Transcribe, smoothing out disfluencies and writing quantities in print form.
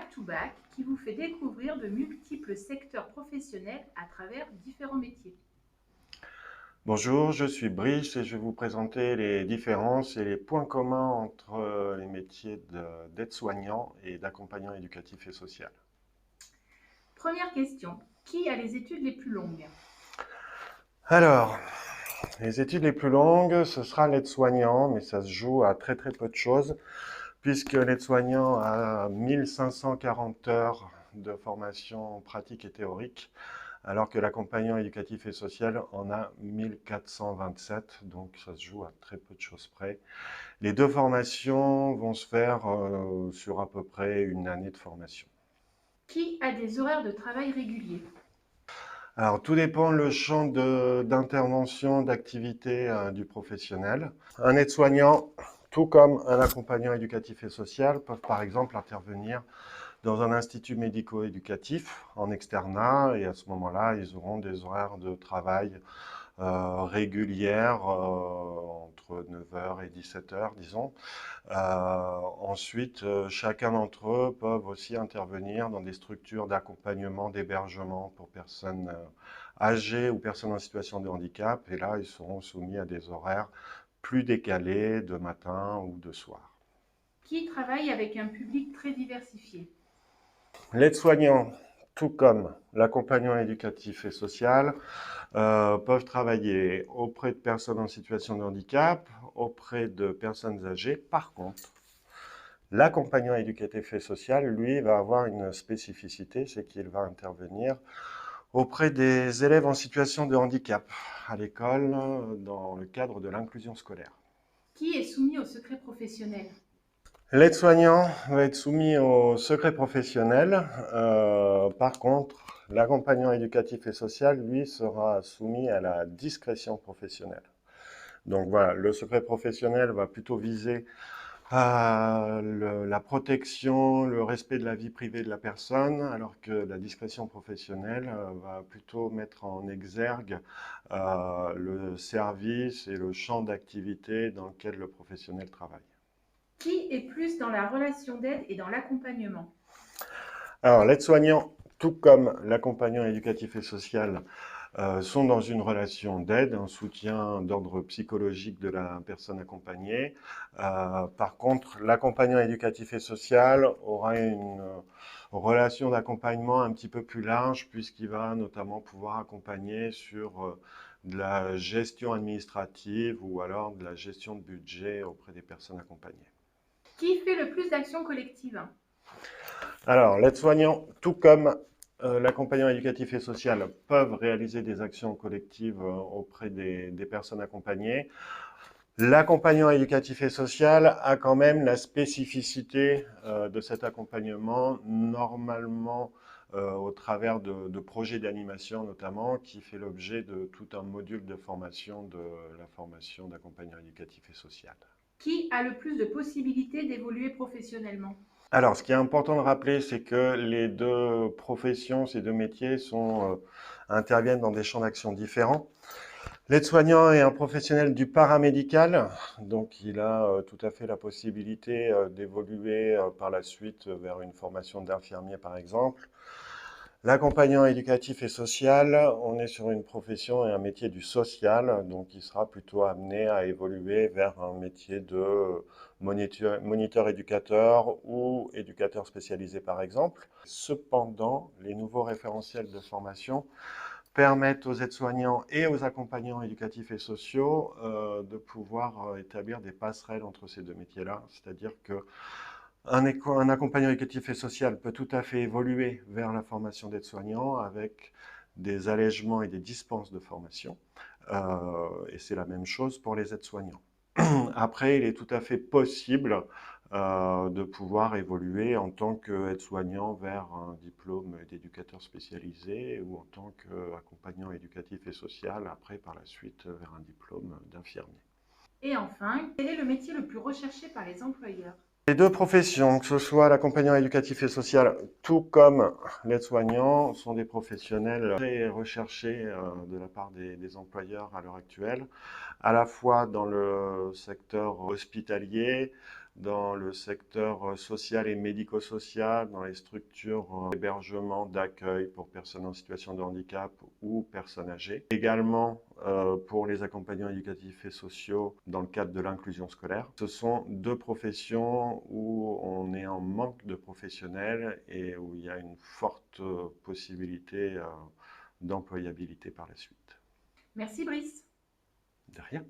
back-to-back qui vous fait découvrir de multiples secteurs professionnels à travers différents métiers. Bonjour, je suis Brice et je vais vous présenter les différences et les points communs entre les métiers d'aide-soignant et d'accompagnant éducatif et social. Première question, qui a les études les plus longues? Alors, les études les plus longues, ce sera l'aide-soignant, mais ça se joue à très peu de choses, puisque l'aide-soignant a 1540 heures de formation pratique et théorique, alors que l'accompagnant éducatif et social en a 1427, donc ça se joue à très peu de choses près. Les deux formations vont se faire sur à peu près une année de formation. Qui a des horaires de travail réguliers? Alors, tout dépend le champ d'intervention, d'activité du professionnel. Un aide-soignant, tout comme un accompagnant éducatif et social, peuvent par exemple intervenir dans un institut médico-éducatif en externat et à ce moment-là, ils auront des horaires de travail régulières entre 9 heures et 17 heures, disons. Ensuite, chacun d'entre eux peuvent aussi intervenir dans des structures d'accompagnement, d'hébergement pour personnes âgées ou personnes en situation de handicap. Et là, ils seront soumis à des horaires plus décalés de matin ou de soir. Qui travaille avec un public très diversifié? L'aide-soignant, tout comme l'accompagnant éducatif et social, peuvent travailler auprès de personnes en situation de handicap, auprès de personnes âgées. Par contre, l'accompagnant éducatif et social, lui, va avoir une spécificité, c'est qu'il va intervenir auprès des élèves en situation de handicap à l'école dans le cadre de l'inclusion scolaire. Qui est soumis au secret professionnel? L'aide-soignant va être soumis au secret professionnel. Par contre, l'accompagnant éducatif et social, lui, sera soumis à la discrétion professionnelle. Donc voilà, le secret professionnel va plutôt viser la protection, le respect de la vie privée de la personne, alors que la discrétion professionnelle va plutôt mettre en exergue le service et le champ d'activité dans lequel le professionnel travaille. Qui est plus dans la relation d'aide et dans l'accompagnement? Alors, l'aide-soignant, tout comme l'accompagnant éducatif et social, sont dans une relation d'aide, un soutien d'ordre psychologique de la personne accompagnée. Par contre, l'accompagnant éducatif et social aura une relation d'accompagnement un petit peu plus large puisqu'il va notamment pouvoir accompagner sur de la gestion administrative ou alors de la gestion de budget auprès des personnes accompagnées. Qui fait le plus d'actions collectives? Alors, l'aide-soignant, tout comme l'accompagnant éducatif et social, peuvent réaliser des actions collectives auprès des personnes accompagnées. L'accompagnant éducatif et social a quand même la spécificité de cet accompagnement, normalement au travers de projets d'animation notamment, qui fait l'objet de tout un module de formation de la formation d'accompagnant éducatif et social. Qui a le plus de possibilités d'évoluer professionnellement? Alors, ce qui est important de rappeler, c'est que les deux professions, ces deux métiers interviennent dans des champs d'action différents. L'aide-soignant est un professionnel du paramédical, donc il a tout à fait la possibilité d'évoluer par la suite vers une formation d'infirmier, par exemple. L'accompagnant éducatif et social, on est sur une profession et un métier du social, donc il sera plutôt amené à évoluer vers un métier de moniteur éducateur ou éducateur spécialisé par exemple. Cependant, les nouveaux référentiels de formation permettent aux aides-soignants et aux accompagnants éducatifs et sociaux de pouvoir établir des passerelles entre ces deux métiers-là, c'est-à-dire que un accompagnant éducatif et social peut tout à fait évoluer vers la formation d'aide-soignant avec des allègements et des dispenses de formation. Et c'est la même chose pour les aides-soignants. Après, il est tout à fait possible de pouvoir évoluer en tant qu'aide-soignant vers un diplôme d'éducateur spécialisé ou en tant qu'accompagnant éducatif et social, après par la suite vers un diplôme d'infirmier. Et enfin, quel est le métier le plus recherché par les employeurs? Les deux professions, que ce soit l'accompagnant éducatif et social, tout comme l'aide-soignant, sont des professionnels très recherchés de la part des employeurs à l'heure actuelle, à la fois dans le secteur hospitalier, dans le secteur social et médico-social, dans les structures d'hébergement, d'accueil pour personnes en situation de handicap ou personnes âgées. Également pour les accompagnants éducatifs et sociaux dans le cadre de l'inclusion scolaire. Ce sont deux professions où on est en manque de professionnels et où il y a une forte possibilité d'employabilité par la suite. Merci Brice. De rien.